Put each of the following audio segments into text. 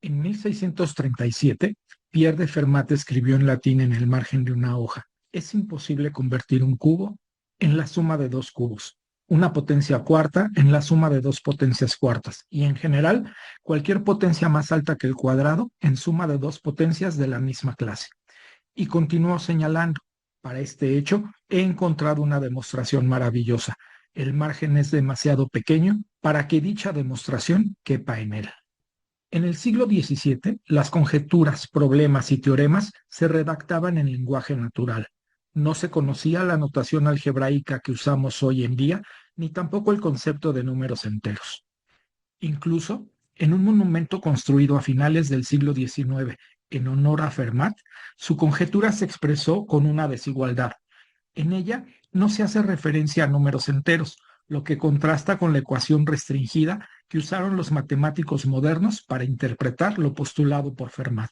En 1637, Pierre de Fermat escribió en latín en el margen de una hoja: es imposible convertir un cubo en la suma de dos cubos, una potencia cuarta en la suma de dos potencias cuartas, y en general, cualquier potencia más alta que el cuadrado en suma de dos potencias de la misma clase. Y continuó señalando: para este hecho he encontrado una demostración maravillosa. El margen es demasiado pequeño para que dicha demostración quepa en él. En el siglo XVII, las conjeturas, problemas y teoremas se redactaban en lenguaje natural. No se conocía la notación algebraica que usamos hoy en día, ni tampoco el concepto de números enteros. Incluso, en un monumento construido a finales del siglo XIX en honor a Fermat, su conjetura se expresó con una desigualdad. En ella no se hace referencia a números enteros, lo que contrasta con la ecuación restringida que usaron los matemáticos modernos para interpretar lo postulado por Fermat.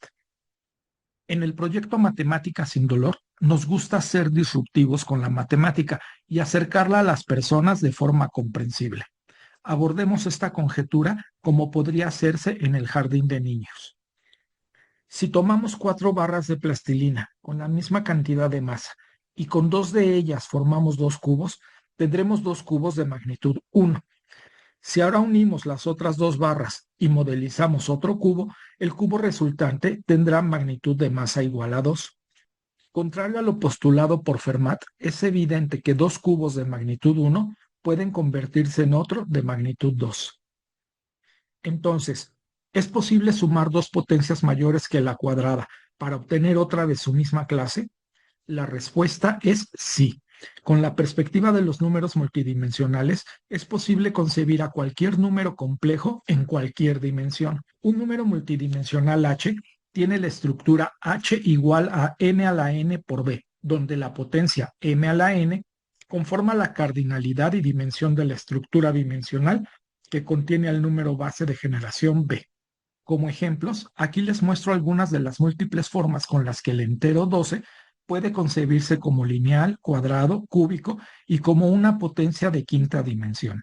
En el proyecto Matemática sin Dolor, nos gusta ser disruptivos con la matemática y acercarla a las personas de forma comprensible. Abordemos esta conjetura como podría hacerse en el jardín de niños. Si tomamos 4 barras de plastilina con la misma cantidad de masa y con 2 de ellas formamos 2 cubos, tendremos 2 cubos de magnitud 1. Si ahora unimos las otras 2 barras y modelizamos otro cubo, el cubo resultante tendrá magnitud de masa igual a 2. Contrario a lo postulado por Fermat, es evidente que 2 cubos de magnitud 1 pueden convertirse en otro de magnitud 2. Entonces, ¿es posible sumar dos potencias mayores que la cuadrada para obtener otra de su misma clase? La respuesta es sí. Con la perspectiva de los números multidimensionales, es posible concebir a cualquier número complejo en cualquier dimensión. Un número multidimensional h tiene la estructura h igual a n a la n por b, donde la potencia m a la n conforma la cardinalidad y dimensión de la estructura dimensional que contiene al número base de generación b. Como ejemplos, aquí les muestro algunas de las múltiples formas con las que el entero 12 puede concebirse como lineal, cuadrado, cúbico y como una potencia de quinta dimensión.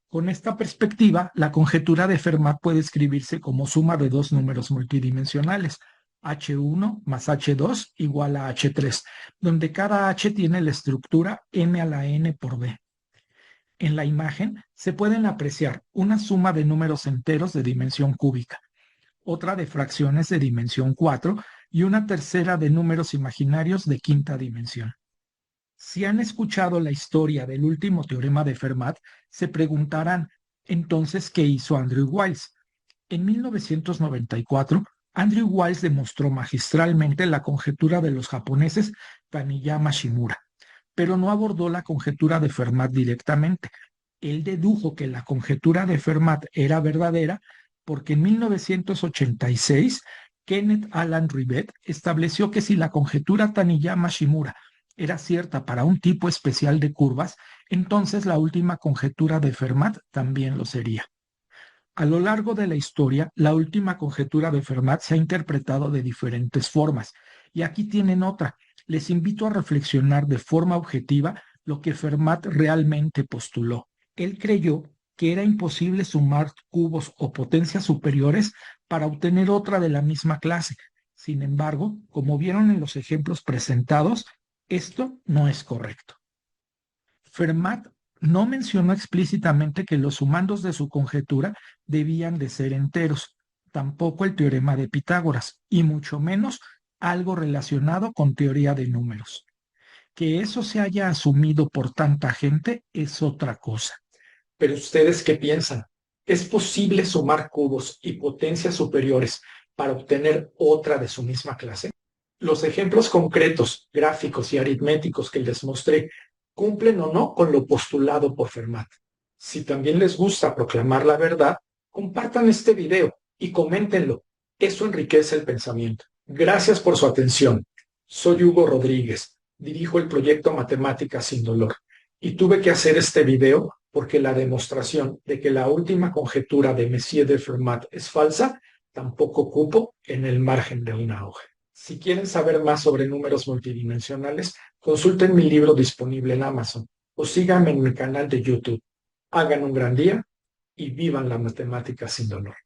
Con esta perspectiva, la conjetura de Fermat puede escribirse como suma de dos números multidimensionales, h1 más h2 igual a h3, donde cada h tiene la estructura m a la n por b. En la imagen se pueden apreciar una suma de números enteros de dimensión cúbica, otra de fracciones de dimensión 4 y una tercera de números imaginarios de quinta dimensión. Si han escuchado la historia del último teorema de Fermat, se preguntarán, entonces, ¿qué hizo Andrew Wiles? En 1994, Andrew Wiles demostró magistralmente la conjetura de los japoneses Taniyama Shimura, pero no abordó la conjetura de Fermat directamente. Él dedujo que la conjetura de Fermat era verdadera porque en 1986 Kenneth Alan Rivet estableció que si la conjetura Taniyama-Shimura era cierta para un tipo especial de curvas, entonces la última conjetura de Fermat también lo sería. A lo largo de la historia, la última conjetura de Fermat se ha interpretado de diferentes formas, y aquí tienen otra. Les invito a reflexionar de forma objetiva lo que Fermat realmente postuló. Él creyó que era imposible sumar cubos o potencias superiores para obtener otra de la misma clase. Sin embargo, como vieron en los ejemplos presentados, esto no es correcto. Fermat no mencionó explícitamente que los sumandos de su conjetura debían de ser enteros, tampoco el teorema de Pitágoras, y mucho menos algo relacionado con teoría de números. Que eso se haya asumido por tanta gente es otra cosa. Pero ¿ustedes qué piensan? ¿Es posible sumar cubos y potencias superiores para obtener otra de su misma clase? Los ejemplos concretos, gráficos y aritméticos que les mostré cumplen o no con lo postulado por Fermat. Si también les gusta proclamar la verdad, compartan este video y coméntenlo. Eso enriquece el pensamiento. Gracias por su atención. Soy Hugo Rodríguez, dirijo el proyecto Matemáticas sin Dolor y tuve que hacer este video porque la demostración de que la última conjetura de Messier de Fermat es falsa tampoco cupo en el margen de una hoja. Si quieren saber más sobre números multidimensionales, consulten mi libro disponible en Amazon o síganme en mi canal de YouTube. Hagan un gran día y vivan la matemática sin dolor.